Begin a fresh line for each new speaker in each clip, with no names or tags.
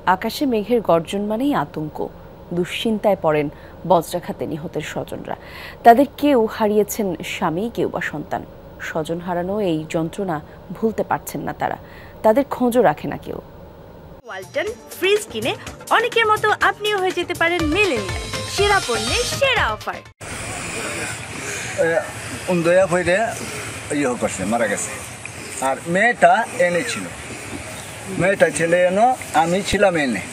আকাশে মেঘের গর্জন মানেই আতঙ্ক। দুশ্চিন্তায় পড়েন বজ্রাঘাতে নিহতের স্বজনরা। তাদের কেউ হারিয়েছেন স্বামী, কেউ বা সন্তান। স্বজন হারানো এই যন্ত্রণা ভুলতে পারছেন না তারা। তাদের খোঁজও রাখে না কেউ।
ওয়ালটন ফ্রিজ কিনে অনেকের মতো আপনিও হয়ে যেতে পারেন মিলেনিয়াল। সেরা পণ্যের সেরা অফার।
মারা গেছে, আর মেয়েটা এনে ছিল। মেয়েটা ছেলে এনো, আমি ছিলাম এনে।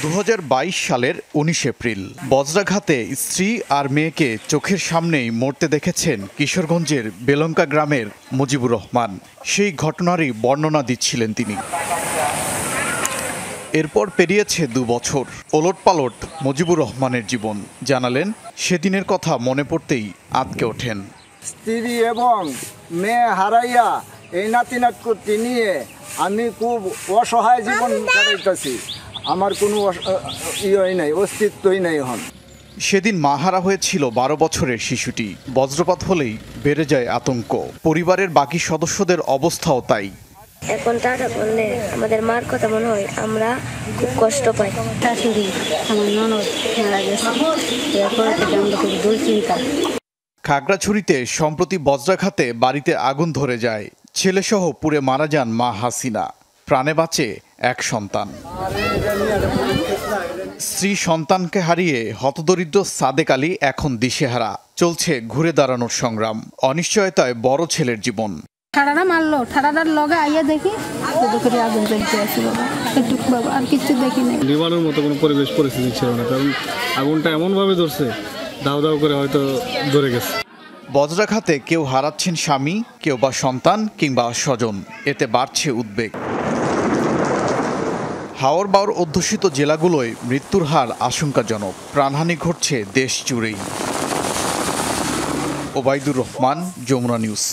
2022 সালের 19 এপ্রিল বজ্রাঘাতে স্ত্রী আর মেয়েকে চোখের সামনেই মরতে দেখেছেন কিশোরগঞ্জের বেলঙ্কা গ্রামের মুজিবুর রহমান। সেই ঘটনারই বর্ণনা দিচ্ছিলেন তিনি। এরপর পেরিয়েছে 2 বছর। ওলটপালট মুজিবুর রহমানের জীবন। জানালেন, সেদিনের কথা মনে পড়তেই আঁতকে ওঠেন।
স্ত্রী এবং মেয়ে হারাইয়া এই নাতি নাতকুতি নিয়ে আমি খুব অসহায় জীবন কাটাইতেছি। আমার কোনো নাই, অস্তিত্বই নাই এখন।
সেদিন মাহারা হয়েছিল 12 বছরের শিশুটি। বজ্রপাত হলেই বেড়ে যায় আতঙ্ক। পরিবারের বাকি সদস্যদের অবস্থাও তাই।
এখন টাটা বললে আমাদের মার কথা মনে হয়, আমরা খুব কষ্ট পাই। শাশুড়ি আমার ননদ মারা গেছে, এরপর থেকে আমরা খুব দুশ্চিন্তা।
খাগড়াছড়িতে সম্প্রতি বজ্রাঘাতে বাড়িতে আগুন ধরে যায়। ছেলেসহ পুড়ে মারা যান মা হাসিনা। প্রাণে বাঁচে এক সন্তান। স্ত্রী সন্তানকে হারিয়ে হতদরিদ্র সাদেক আলী এখন দিশেহারা। চলছে ঘুরে দাঁড়ানোর সংগ্রাম। অনিশ্চয়তায় বড় ছেলের জীবন।
ঠাড়াটা মারলো, ঠাড়াটার লগে আইয়া দেখি আগুন জ্বলতে আছে। বাবা আর কিছু দেখি নাই।
নিবানোর মতো কোনো পরিবেশ পরিস্থিতি ছিল না, কারণ আগুনটা এমনভাবে ধরছে, দাও দাও করে হয়তো ধরে গেছে।
বজ্রাঘাতে কেউ হারাচ্ছেন স্বামী, কেউ বা সন্তান কিংবা স্বজন। এতে বাড়ছে উদ্বেগ। হাওর বাওর অধ্যুষিত জেলাগুলোয় মৃত্যুর হার আশঙ্কাজনক। প্রাণহানি ঘটছে দেশ জুড়েই। ওবায়দুর রহমান, যমুনা নিউজ।